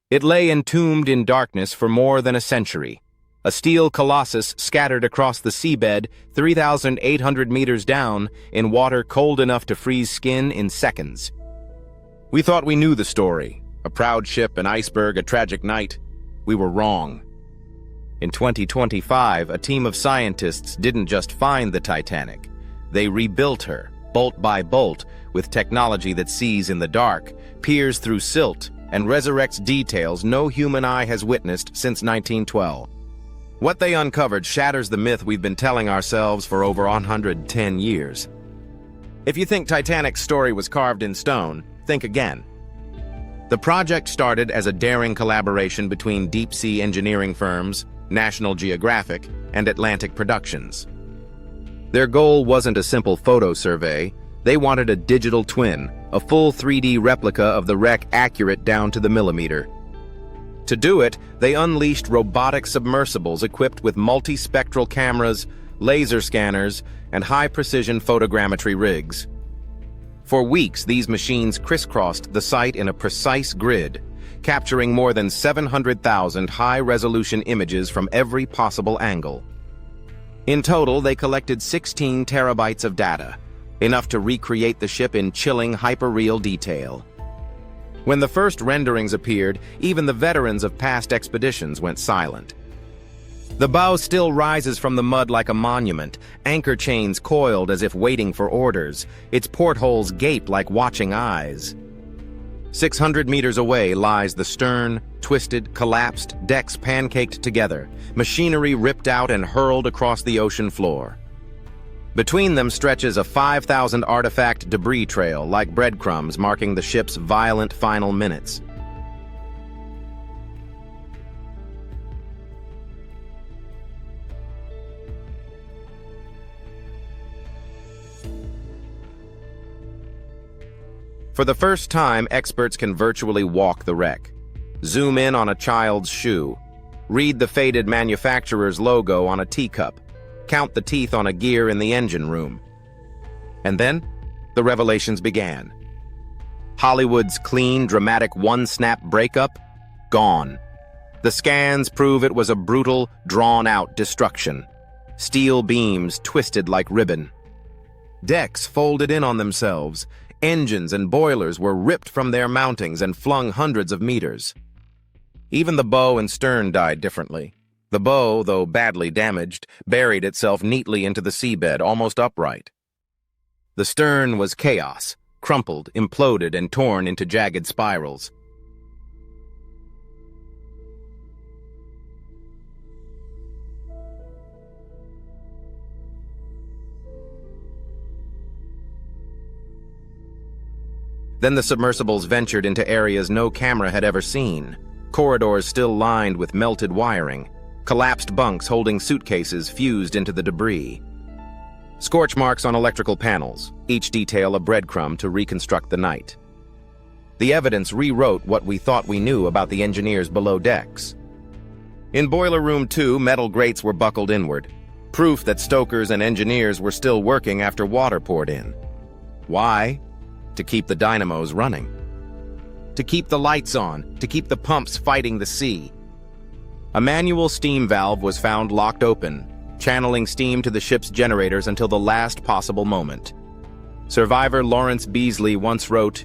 It lay entombed in darkness for more than a century, a steel colossus scattered across the seabed 3,800 meters down in water cold enough to freeze skin in seconds. We thought we knew the story, a proud ship, an iceberg, a tragic night. We were wrong. In 2025, a team of scientists didn't just find the Titanic. They rebuilt her, bolt by bolt, with technology that sees in the dark, peers through silt, and resurrects details no human eye has witnessed since 1912. What they uncovered shatters the myth we've been telling ourselves for over 110 years. If you think Titanic's story was carved in stone, think again. The project started as a daring collaboration between deep-sea engineering firms, National Geographic, and Atlantic Productions. Their goal wasn't a simple photo survey. They wanted a digital twin, a full 3D replica of the wreck accurate down to the millimeter. To do it, they unleashed robotic submersibles equipped with multispectral cameras, laser scanners, and high-precision photogrammetry rigs. For weeks, these machines crisscrossed the site in a precise grid, capturing more than 700,000 high-resolution images from every possible angle. In total, they collected 16 terabytes of data, enough to recreate the ship in chilling, hyper-real detail. When the first renderings appeared, even the veterans of past expeditions went silent. The bow still rises from the mud like a monument, anchor chains coiled as if waiting for orders, its portholes gape like watching eyes. 600 meters away lies the stern, twisted, collapsed, decks pancaked together, machinery ripped out and hurled across the ocean floor. Between them stretches a 5,000 artifact debris trail like breadcrumbs marking the ship's violent final minutes. For the first time, experts can virtually walk the wreck, zoom in on a child's shoe, read the faded manufacturer's logo on a teacup, count the teeth on a gear in the engine room. And then, the revelations began. Hollywood's clean, dramatic one-snap breakup? Gone. The scans prove it was a brutal, drawn-out destruction. Steel beams twisted like ribbon. Decks folded in on themselves. Engines and boilers were ripped from their mountings and flung hundreds of meters. Even the bow and stern died differently. The bow, though badly damaged, buried itself neatly into the seabed, almost upright. The stern was chaos, crumpled, imploded, and torn into jagged spirals. Then the submersibles ventured into areas no camera had ever seen, corridors still lined with melted wiring, collapsed bunks holding suitcases fused into the debris. Scorch marks on electrical panels, each detail a breadcrumb to reconstruct the night. The evidence rewrote what we thought we knew about the engineers below decks. In Boiler Room 2, metal grates were buckled inward, proof that stokers and engineers were still working after water poured in. Why? To keep the dynamos running. To keep the lights on, to keep the pumps fighting the sea. A manual steam valve was found locked open, channeling steam to the ship's generators until the last possible moment. Survivor Lawrence Beasley once wrote,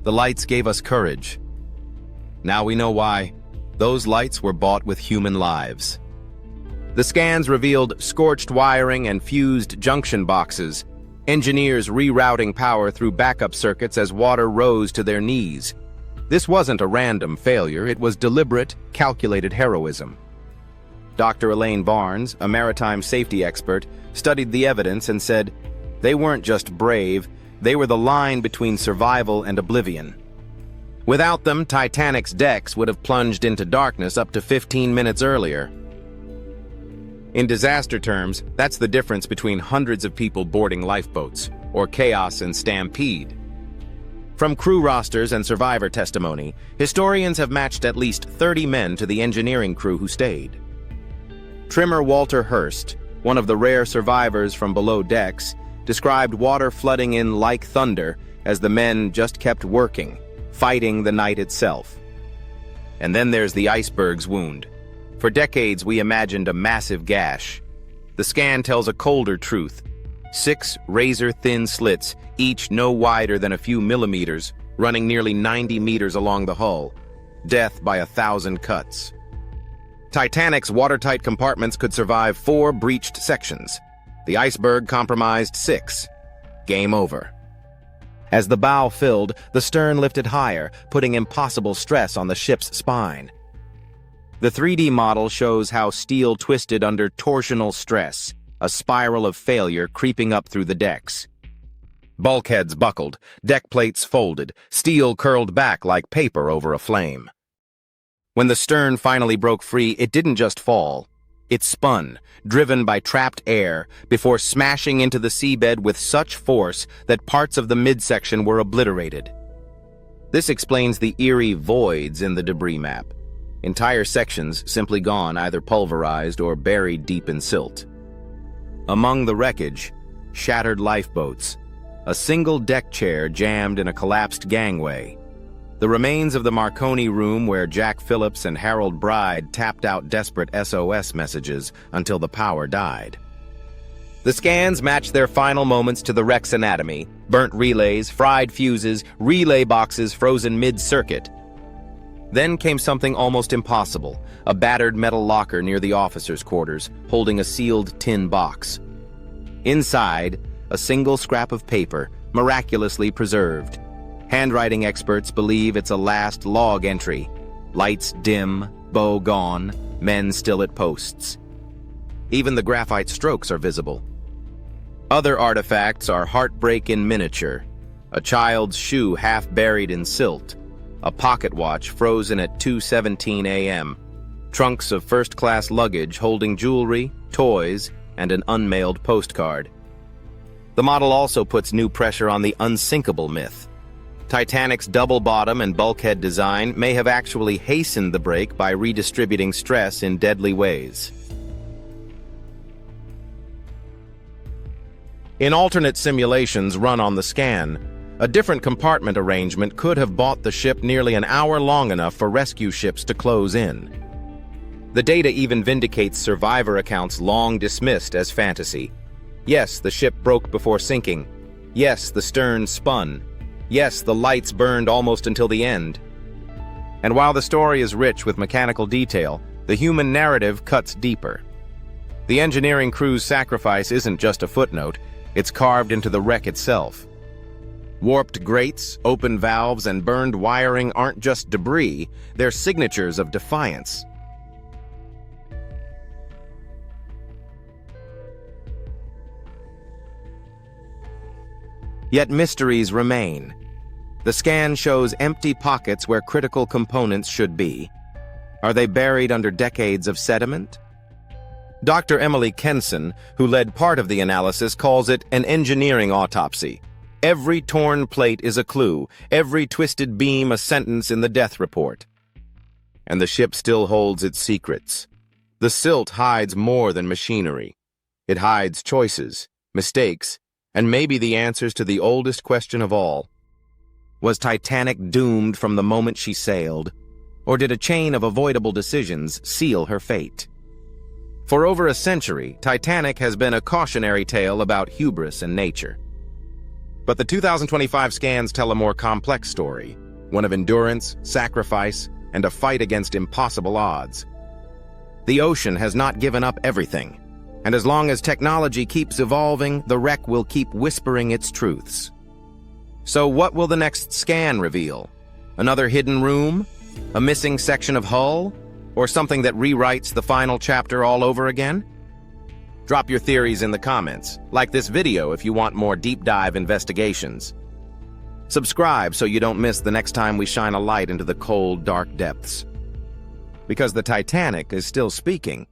"The lights gave us courage. Now we know why. Those lights were bought with human lives." The scans revealed scorched wiring and fused junction boxes, engineers rerouting power through backup circuits as water rose to their knees. This wasn't a random failure, it was deliberate, calculated heroism. Dr. Elaine Barnes, a maritime safety expert, studied the evidence and said, "They weren't just brave, they were the line between survival and oblivion." Without them, Titanic's decks would have plunged into darkness up to 15 minutes earlier. In disaster terms, that's the difference between hundreds of people boarding lifeboats, or chaos and stampede. From crew rosters and survivor testimony, historians have matched at least 30 men to the engineering crew who stayed. Trimmer Walter Hurst, one of the rare survivors from below decks, described water flooding in like thunder as the men just kept working, fighting the night itself. And then there's the iceberg's wound. For decades, we imagined a massive gash. The scan tells a colder truth. 6 razor-thin slits, each no wider than a few millimeters, running nearly 90 meters along the hull. Death by 1,000 cuts. Titanic's watertight compartments could survive 4 breached sections. The iceberg compromised 6. Game over. As the bow filled, the stern lifted higher, putting impossible stress on the ship's spine. The 3D model shows how steel twisted under torsional stress, a spiral of failure creeping up through the decks. Bulkheads buckled, deck plates folded, steel curled back like paper over a flame. When the stern finally broke free, it didn't just fall. It spun, driven by trapped air, before smashing into the seabed with such force that parts of the midsection were obliterated. This explains the eerie voids in the debris map. Entire sections simply gone, either pulverized or buried deep in silt. Among the wreckage, shattered lifeboats, a single deck chair jammed in a collapsed gangway, the remains of the Marconi room where Jack Phillips and Harold Bride tapped out desperate SOS messages until the power died. The scans matched their final moments to the wreck's anatomy: burnt relays, fried fuses, relay boxes frozen mid-circuit. Then came something almost impossible, a battered metal locker near the officers' quarters, holding a sealed tin box. Inside, a single scrap of paper, miraculously preserved. Handwriting experts believe it's a last log entry. Lights dim, bow gone, men still at posts. Even the graphite strokes are visible. Other artifacts are heartbreak in miniature, a child's shoe half buried in silt, a pocket watch frozen at 2:17 a.m., trunks of first-class luggage holding jewelry, toys, and an unmailed postcard. The model also puts new pressure on the unsinkable myth. Titanic's double bottom and bulkhead design may have actually hastened the break by redistributing stress in deadly ways. In alternate simulations run on the scan, a different compartment arrangement could have bought the ship nearly an hour long enough for rescue ships to close in. The data even vindicates survivor accounts long dismissed as fantasy. Yes, the ship broke before sinking. Yes, the stern spun. Yes, the lights burned almost until the end. And while the story is rich with mechanical detail, the human narrative cuts deeper. The engineering crew's sacrifice isn't just a footnote, it's carved into the wreck itself. Warped grates, open valves, and burned wiring aren't just debris, they're signatures of defiance. Yet mysteries remain. The scan shows empty pockets where critical components should be. Are they buried under decades of sediment? Dr. Emily Kenson, who led part of the analysis, calls it an engineering autopsy. Every torn plate is a clue, every twisted beam a sentence in the death report. And the ship still holds its secrets. The silt hides more than machinery. It hides choices, mistakes, and maybe the answers to the oldest question of all. Was Titanic doomed from the moment she sailed, or did a chain of avoidable decisions seal her fate? For over a century, Titanic has been a cautionary tale about hubris and nature. But the 2025 scans tell a more complex story, one of endurance, sacrifice, and a fight against impossible odds. The ocean has not given up everything, and as long as technology keeps evolving, the wreck will keep whispering its truths. So what will the next scan reveal? Another hidden room? A missing section of hull? Or something that rewrites the final chapter all over again? Drop your theories in the comments. Like this video if you want more deep dive investigations. Subscribe so you don't miss the next time we shine a light into the cold, dark depths. Because the Titanic is still speaking.